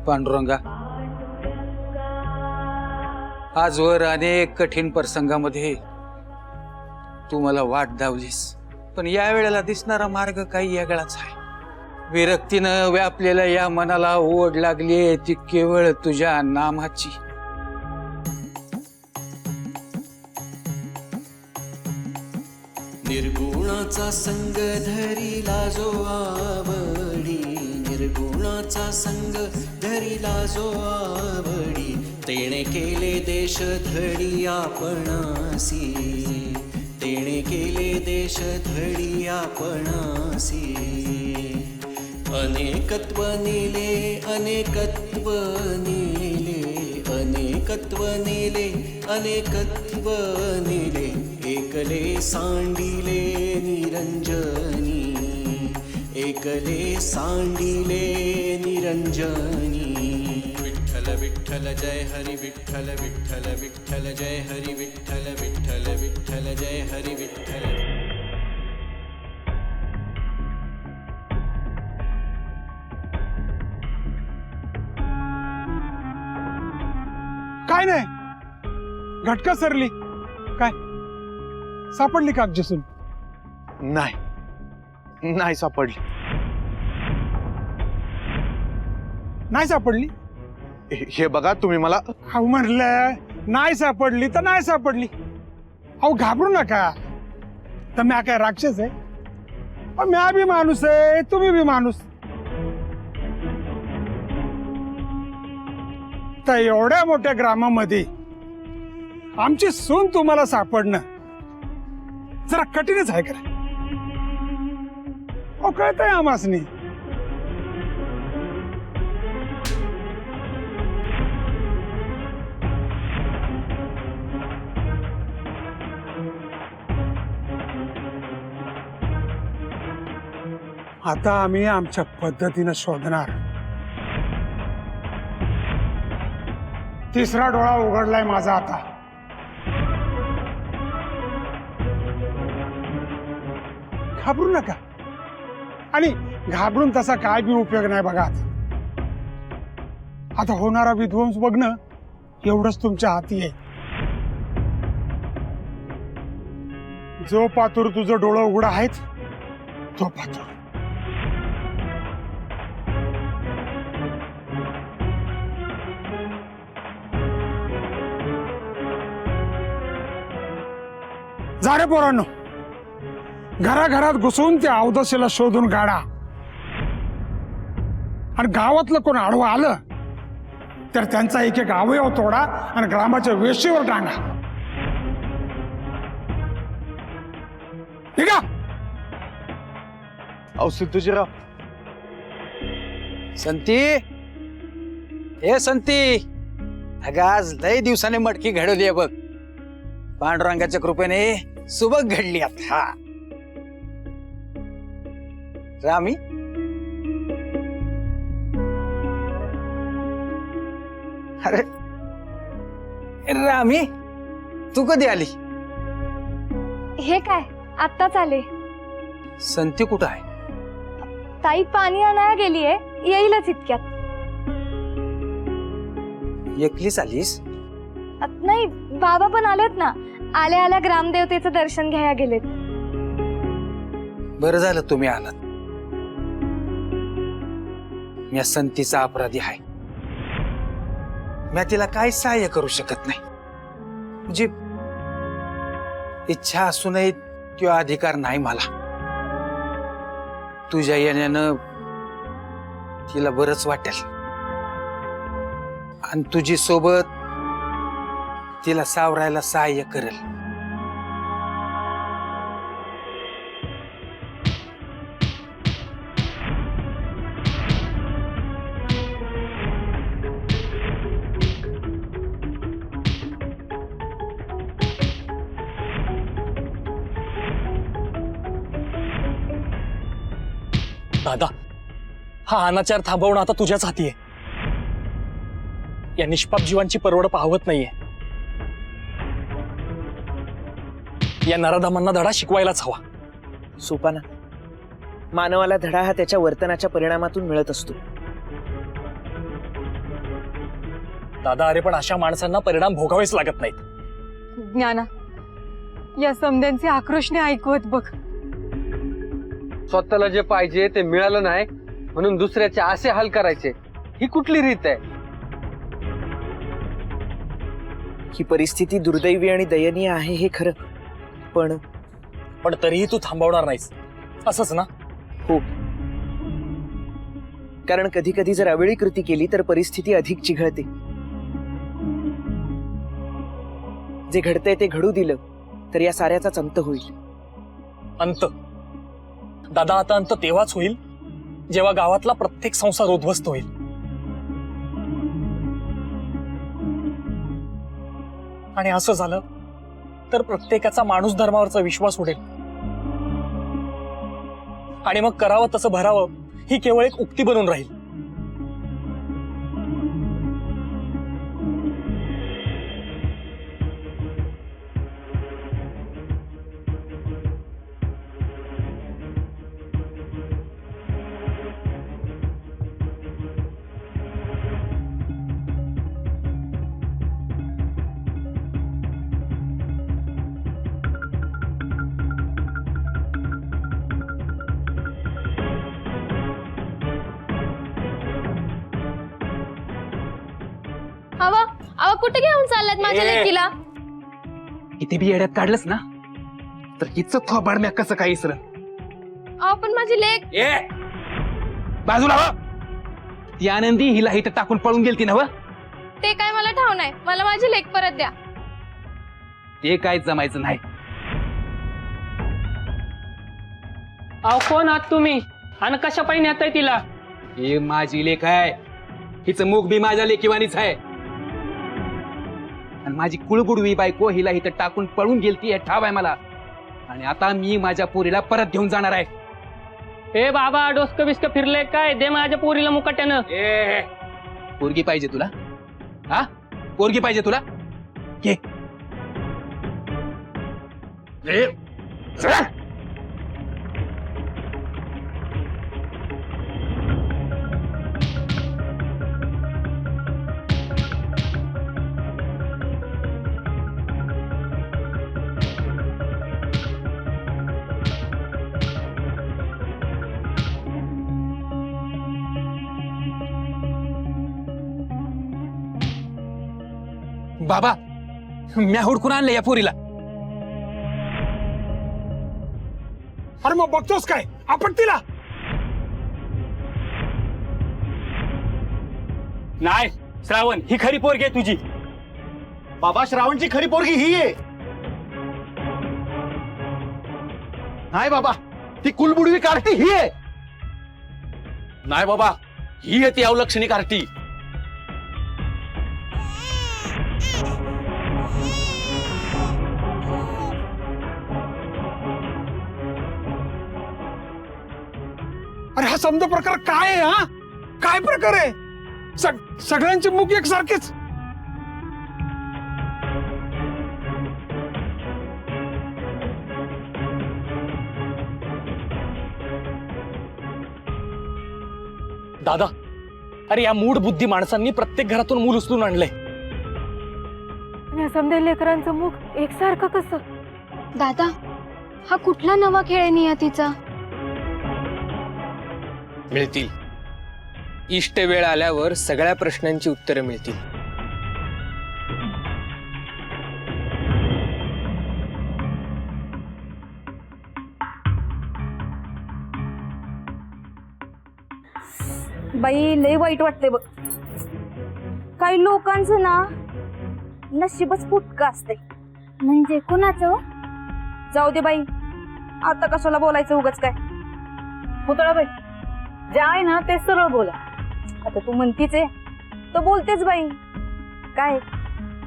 पांडुरंगा, आजवर अनेक कठीण प्रसंगामध्ये तू मला वाट दावलीस, पण या वेळेला दिसणारा मार्ग काही वेगळाच आहे. विरक्तीनं व्यापलेल्या या मनाला ओढ लागली ती केवळ तुझ्या नामाची. निर्गुणाचा संग धरिला जो आवडी, निर्गुणाचा संग धरिला जो आवडी, तेणे केले देश धडी आपणासी, तेणे केले देश धडी आपणासी. अनेकत्व नेले अनेकत्व नेले, अनेकत्व नेले अनेकत्व नेले, एकले सांडिले निरंजनी, एकले सांडिले निरंजनी. विठ्ठल विठ्ठल जय हरी विठ्ठल, विठ्ठल विठ्ठल जय हरी विठ्ठल, विठ्ठल विठ्ठल जय हरी विठ्ठल. काय नाही, घटका सरली काय सापडली का अक्षसून? नाही सापडली. नाही सापडली? हे बघा तुम्ही मला. अहो म्हणलं नाही सापडली तर नाही सापडली. अहो घाबरू नका. तर मी काय राक्षस आहे? मी बी माणूस आहे, तुम्ही बी माणूस. तर एवढ्या मोठ्या ग्रामामध्ये आमची सून तुम्हाला सापडणं जरा कठीणच आहे का? अहो कळतंय आमासनी. आता आम्ही आमच्या पद्धतीनं शोधणार. तिसरा डोळा उघडलाय माझा आता. घाबरू नका. आणि घाबरून तसा काय बी उपयोग नाही बघा. आता होणारा विध्वंस बघणं एवढंच तुमच्या हाती आहे. जो पातूर तुझं डोळं उघडं आहेत तो पातूर. जा रे पोरांनो, घराघरात घुसून त्या अवदशीला शोधून काढा. आणि गावातलं कोण आडवं आलं तर त्यांचा एक एक अवयव तोडा आणि ग्रामाच्या वेशीवर टांगा. ठीक आहे? अहो सिद्धूजीराव. संती, हे संती, अगं आज लय दिवसाने मटकी घडवली आहे बघ. पांडुरंगाच्या कृपेने सुबक घडली आता. रामी, अरे रामी, तू कधी आली? हे काय आत्ताच आले. संती कुठं आहे? ताई पाणी आणायला गेलीये, येईलच इतक्यात. एकलीच आलीस? नाही, बाबा पण आलेत ना. आल्या आल्या ग्रामदेवतेचं दर्शन घ्यायला गेलेत. बरं झालं तुम्ही आलात. मी संतीचा अपराधी आहे. मी तिला काय सहाय्य करू शकत नाही. म्हणजे इच्छा असूनही तो अधिकार नाही मला. तुझ्या येण्यानं तिला बरंच वाटेल आणि तुझी सोबत तिला सावरायला सहाय्य करेल. दादा, हा अनाचार थांबवणं आता तुझ्याच हाती आहे. या निष्पाप जीवांची परवड पाहवत नाहीये. या नराधमांना धडा शिकवायलाच हवा. सोपाना, मानवाला धडा हा त्याच्या वर्तनाच्या परिणामातून मिळत असतो. दादा अरे पण अशा माणसांना परिणाम भोगावेच लागत नाहीत. ज्ञाना, या समध्यांचे आक्रोशने ऐकवत बघ. स्वतःला जे पाहिजे ते मिळालं नाही म्हणून दुसऱ्याचे असे हाल करायचे, ही कुठली रीत आहे? ही परिस्थिती दुर्दैवी आणि दयनीय आहे हे खरं, पण तरीही तू थांबवणार नाहीस असंच ना? हो, कारण कधी कधी जर अवेळी कृती केली तर परिस्थिती अधिक चिघळते. जे घडतंय ते घडू दिलं तर या साऱ्याचाच अंत होईल. अंत? दादा आता अंत तेव्हाच होईल जेव्हा गावातला प्रत्येक संसार उद्ध्वस्त होईल. आणि असं झालं तर प्रत्येकाचा माणूस धर्मावरचा विश्वास उडेल आणि मग करावं तसं भरावं ही केवळ एक उक्ती बनून राहील. अवा कुठे घेऊन चाललात माझ्या लेकीला? किती बी येड्यात काढलंस ना तर हिचं थोबाड म्या कसं काय इसरन. अहो पण माझी लेक. बाजूला हो. ती आनंदी हिला इथं टाकून पळून गेलती ना? ते काय मला ठाव नाही, मला माझी लेक परत द्या. ते काय जमायचं नाही. अहो कोण आहात तुम्ही आणि कशा पायी नेताय तिला? हे माझी लेक आहे, हिचं मुख बी माझ्या लेकीवानीच आहे. आणि माझी कुळगुडवी बायको हिला इथं टाकून पळून गेलती हे ठाव आहे मला. आणि आता मी माझ्या पोरीला परत घेऊन जाणार आहे. ए बाबा, डोसकं बिस्क फिरले काय? दे माझ्या पोरीला मुकाट्यानं. पोरगी पाहिजे तुला? हा, पोरगी पाहिजे तुला? घे. चला. बाबा, म्या हुडकून आणलं या पोरीला. अरे मग बघतोस काय आपण तिला? नाही श्रावण, ही खरी पोरगी आहे तुझी. बाबा, श्रावणची खरी पोरगी ही आहे. नाही बाबा, ती कुलबुडवी कार्टी ही आहे. नाही बाबा, ही आहे ती अवलक्षणी कार्टी. अरे हा समजा प्रकार काय आहे? हा काय प्रकार आहे? सगळ्यांचे मुख एकसारखेच. दादा अरे या मूढ बुद्धी माणसांनी प्रत्येक घरातून मूल उचलून आणलंय. या समध्या लेकरांचं मुख एकसारखं कसं? दादा, हा कुठला नवा खेळ आहे नियतीचा? मिळतील. इष्ट वेळ आल्यावर सगळ्या प्रश्नांची उत्तरं मिळतील. बाई लय वाईट वाटते बघ. काही लोकांचं ना नशीबच फुटकं असते. म्हणजे कुणाचं? जाऊ दे बाई, आता कशाला बोलायचं उगाच काय. पुतळाबाई, जे आहे ना ते सरळ बोला. आता तू म्हणतीच आहे तर बोलतेच बाई. काय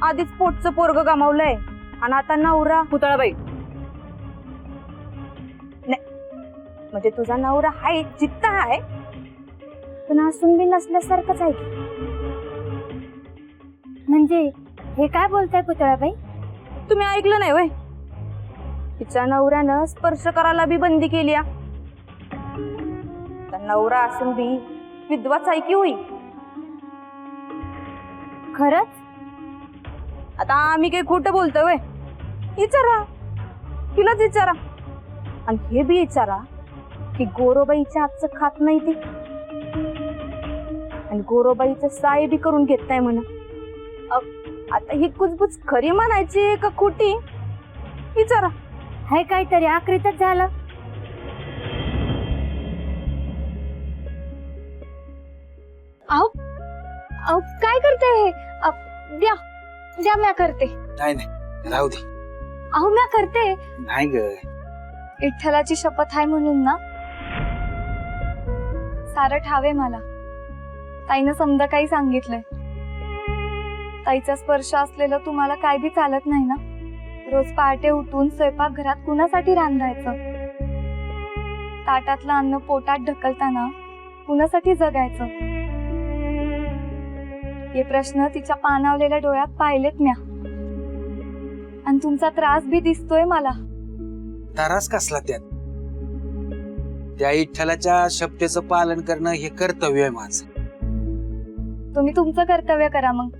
आधीच पोटचं पोरग गमावलंय आणि आता नवरा. पुतळाबाई, म्हणजे तुझा नवरा हाय, जित्ता हाय, पण असून बी नसल्यासारखंच आहे की. म्हणजे हे काय बोलताय पुतळाबाई? तुम्ही ऐकलं नाही वय? तिच्या नवऱ्यानं स्पर्श करायला बी बंदी केली. नवरा असून बी विधवाच आहे की होई. खरंच? आता आम्ही काही खोटं बोलतोय व्हय? विचारा, तिलाच विचारा. आणि हे बी विचारा की गोरोबाईच्या हातचं खात नाही ती, आणि गोरोबाईचं साय बी करून घेत नाही म्हण. आता ही कुजबुज खरी म्हणायची का खोटी? विचारा. हे काहीतरी आकृतच झालं. अहो अहो काय करते हे? द्या द्या, म्या करते. नाही नाही, राहू दे. अहो म्या करते. नाही ग, विठ्ठलाची शपथ आहे म्हणून ना सारं ठावे मला. ताईनं समजा काही सांगितलंय. ताईचा स्पर्श असलेलं तुम्हाला काय बी चालत नाही ना. रोज पहाटे उठून स्वयंपाक घरात कुणासाठी रांधायचं? ताटातलं अन्न पोटात ढकलताना कुणासाठी जगायचं? हे प्रश्न तिच्या पाणावलेल्या डोळ्यात पाहिलेत म्या. आणि तुमचा त्रास बी दिसतोय मला. तारास कसला त्यात? त्या विठ्ठलाच्या शब्देचं पालन करणं हे कर्तव्य आहे माझं. तुम्ही तुमचं कर्तव्य करा, मग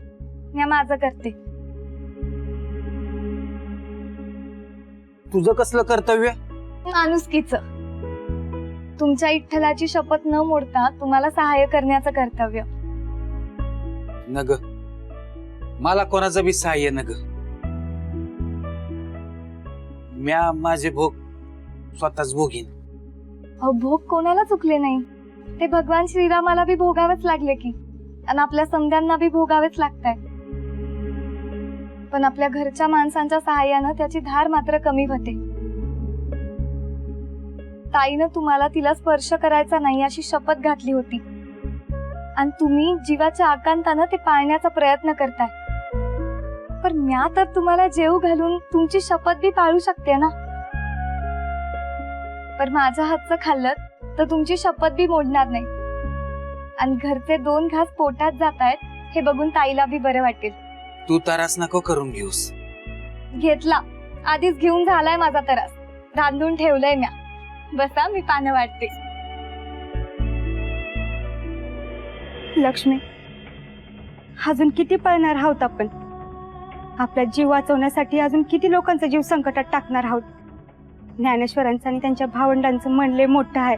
मी माझं करते. तुझं कसलं कर्तव्य? माणुसकीचं. तुमच्या विठ्ठलाची शपथ न मोडता तुम्हाला सहाय्य करण्याचं कर्तव्य. नग, मला कोणाचं बी सहाय्य नग. म्या माझे भोग स्वतःच भोगीन. अहो, भोग कोणाला चुकले नाही. ते भगवान श्रीरामाला बी भोगावेच लागले की, आणि आपल्या समध्यांना बी भोगावेच लागताय. पण आपल्या घरच्या माणसांच्या सहाय्यानं त्याची धार मात्र कमी होते. ताईनं तुम्हाला तिला स्पर्श करायचा नाही अशी शपथ घातली होती, आणि तुम्ही जीवाच्या आकांतानं ते पाळण्याचा प्रयत्न करताय. पण म्या तर तुम्हाला जेव घालून तुमची शपथ बी पाळू शकते ना. पण माझ्या हातचं खाल्लं तर तुमची शपथ बी मोडणार नाही. आणि घरचे 2 घास पोटात जातायत हे बघून ताईला बी बरं वाटेल. तू तारास नको करून घेऊस. घेतला, आधीच घेऊन झालाय माझा तरास. रांधून ठेवलंय म्या. बसा, मी पानं वाटते. लक्ष्मी, अजून किती पळणार आहोत आपण? आपला जीव वाचवण्यासाठी अजून किती लोकांचा जीव संकटात टाकणार आहोत? ज्ञानेश्वरांचं आणि त्यांच्या भावंडांचं मन लय मोठं आहे.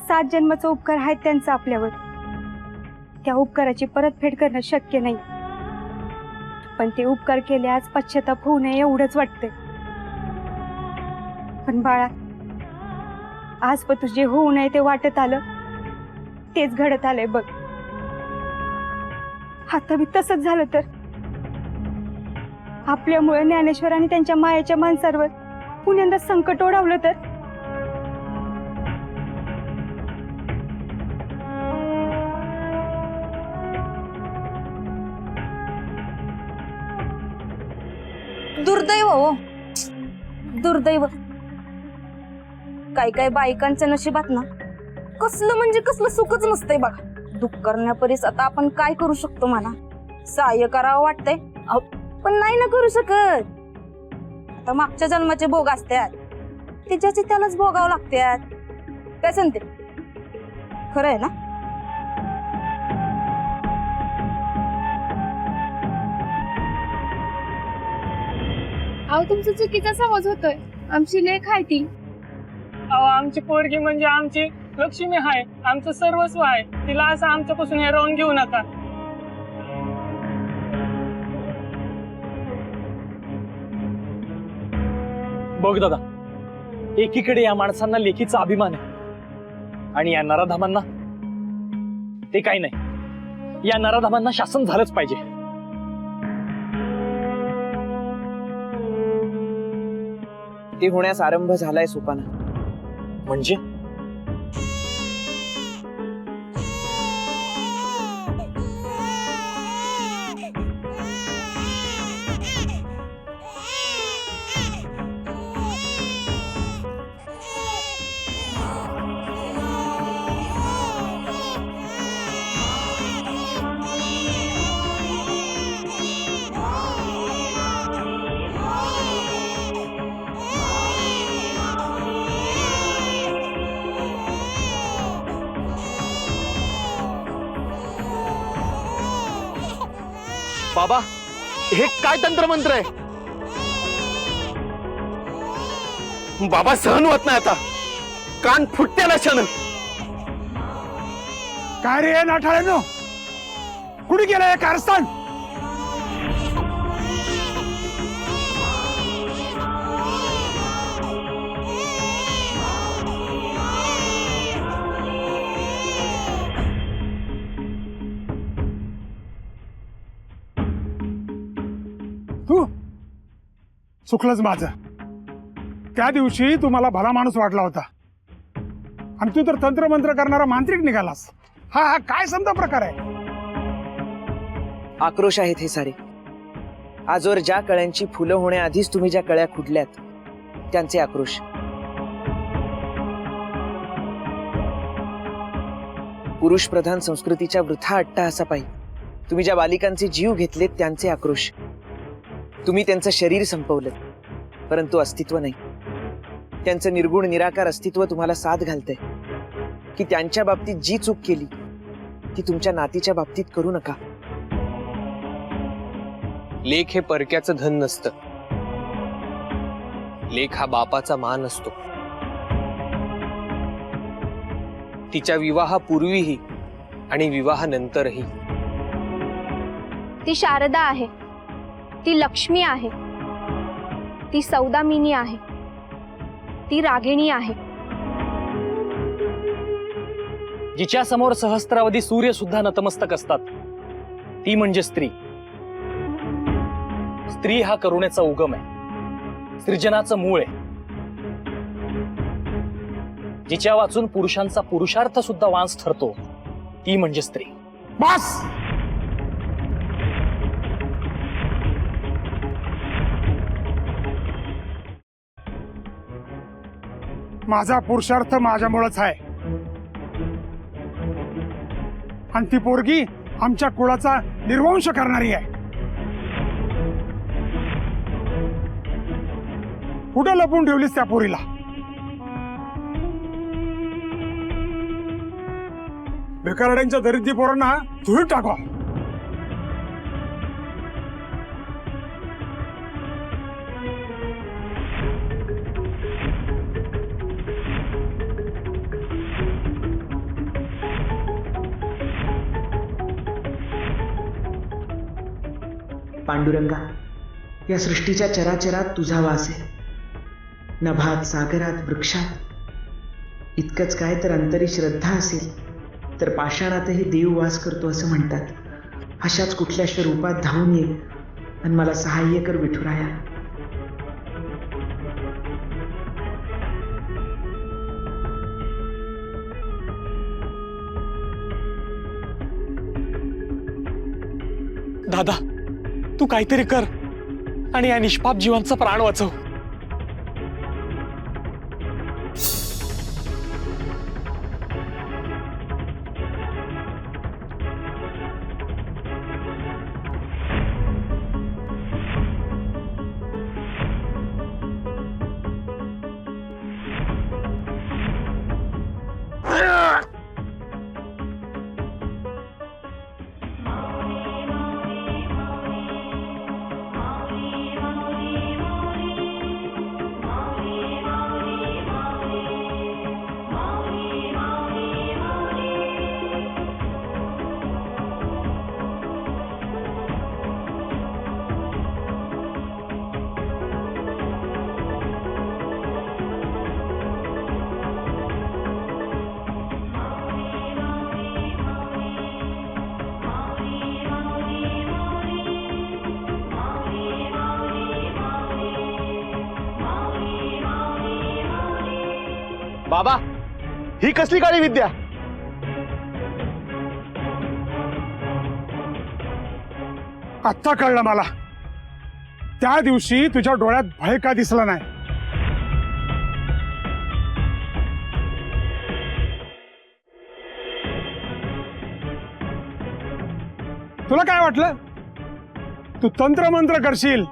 7 जन्माचा उपकार आहेत त्यांचा आपल्यावर. त्या उपकाराची परतफेड करणं शक्य नाही, पण ते उपकार केले आज पश्चाताप होऊ नये एवढंच वाटतंय. पण बाळा, आज पण तुझे होऊ नये ते वाटत आलं, तेच घडत आलंय बघ. आता मी तसंच झालं तर आपल्यामुळे ज्ञानेश्वर आणि त्यांच्या मायाच्या माणसांवर पुण्यांदा संकट ओढावलं तर? दुर्दैव हो, दुर्दैव. काही बायकांच्या नशिबात ना कसलं म्हणजे कसलं सुखच नसतंय बघा. दुःख करण्यापरीस आता आपण काय करू शकतो? मला सहाय्य करावं वाटतंय, पण नाही ना करू शकत. आता मागच्या जन्माचे भोग असतात, त्याच्याचे त्यालाच भोगावं लागतात. काय सांगते? खरं आहे ना? अहो, तुमचं चुकीचा समज होतोय. आमची लेख आहे ती. अहो, आमची पोरगी म्हणजे आमची लक्ष्मी आहे, आमचं सर्वस्व आहे. तिला असं आमच्यापासून हेरवून घेऊ नका. बघ दादा, एकीकडे या माणसांना लेखीचा अभिमान आहे, आणि या नराधामांना ते काही नाही. या नराधामांना शासन झालंच पाहिजे. ते होण्यास आरंभ झालाय सोपाना. म्हणजे बाबा हे काय तंत्रमंत्र आहे? बाबा सहन होत नाही आता, कान फुटते लक्षण. काय रे नाठाळ्यानो, कुठे गेलं हे कारस्थान? तू चुकलंच माझं. त्या दिवशी तू मला भला माणूस वाटला होता आणि तू तर तंत्रमंत्र करणारा मांत्रिक निघालास. हा हा काय समजा प्रकार आहे? आक्रोश आहेत हे सारे. आजवर ज्या कळ्यांची फुलं होण्याआधीच तुम्ही ज्या कळ्या खुडल्यात त्यांचे आक्रोश. पुरुष प्रधान संस्कृतीच्या वृथा अट्टहासापायी तुम्ही ज्या बालिकांचे जीव घेतलेत त्यांचे आक्रोश. तुम्ही त्यांचं शरीर संपवलं परंतु अस्तित्व नाही. त्यांचं निर्गुण निराकार अस्तित्व तुम्हाला साथ घालतंय की त्यांच्या बाबतीत जी चूक केली ती तुमच्या नातीच्या बाबतीत करू नका. लेख हे परक्याचं धन नसतं. लेख हा बापाचा मान असतो. तिच्या विवाहापूर्वीही आणि विवाहानंतरही. ती शारदा आहे, ती लक्ष्मी आहे, ती सौदामिनी आहे, ती रागिणी आहे. जिच्या समोर सहस्त्रावधी सूर्य सुद्धा नतमस्तक असतात ती म्हणजे स्त्री. स्त्री हा करुणेचा उगम आहे, सृजनाचं मूळ आहे. जिच्या वाचून पुरुषांचा पुरुषार्थ सुद्धा वांस ठरतो ती म्हणजे स्त्री. बस. माझा पुरुषार्थ माझ्यामुळेच आहे आणि ती पोरगी आमच्या कुळाचा निर्वंश करणारी आहे. कुठं लपून ठेवलीस त्या पोरीला? बेकारड्यांच्या दरिद्री पोरांना धुळीत टाका. पांडुरंगा, या सृष्टीच्या चराचरात तुझा वास आहे. नभात, सागरात, वृक्षात. इतकंच काय तर अंतरी श्रद्धा असेल तर पाषाणातही देव वास करतो असं म्हणतात. अशाच कुठल्याशा रूपात धावून ये आणि मला सहाय्य कर विठुराया. दादा तू काहीतरी कर आणि या निष्पाप जीवांचा प्राण वाचव. बाबा ही कसली काळी विद्या? आत्ता कळलं मला. त्या दिवशी तुझ्या डोळ्यात भय का दिसला नाही? तुला काय वाटलं तू तंत्रमंत्र करशील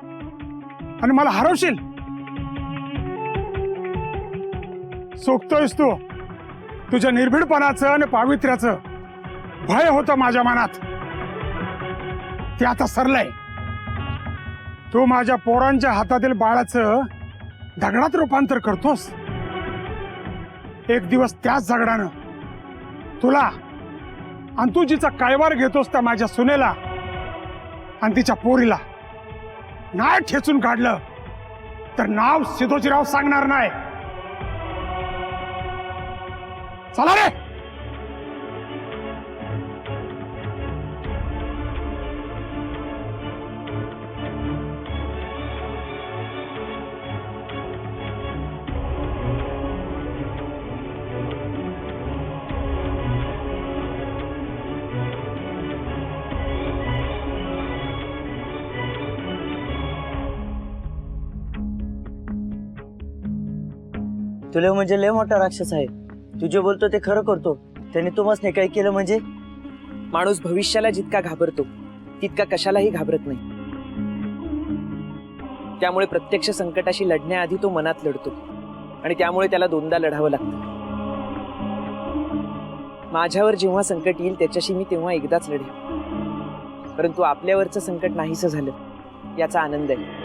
आणि मला हरवशील? चुकतोयस तू. तुझ्या निर्भीडपणाचं आणि पावित्र्याचं भय होतं माझ्या मनात. ते आता सरलंय. तू माझ्या पोरांच्या हातातील बाळाचं दगडात रूपांतर करतोस. एक दिवस त्याच दगडानं तुला आणि तू जिचा कायवार घेतोस त्या माझ्या सुनेला आणि तिच्या पोरीला नाही ठेचून काढलं तर नाव सिद्धोजीराव सांगणार नाही. चला रे. तुला म्हणजे लय मोठा राक्षस आहे. तू जे बोलतो ते खरं करतो. त्याने तुम्हाला काही केलं म्हणजे? माणूस भविष्याला जितका घाबरतो तितका कशालाही घाबरत नाही. त्यामुळे प्रत्यक्ष संकटाशी लढण्याआधी तो मनात लढतो आणि त्यामुळे त्याला दोनदा लढावं लागतं. माझ्यावर जेव्हा संकट येईल त्याच्याशी मी तेव्हा एकदाच लढेन, परंतु आपल्यावरचं संकट नाहीसं झालं याचा आनंद आहे.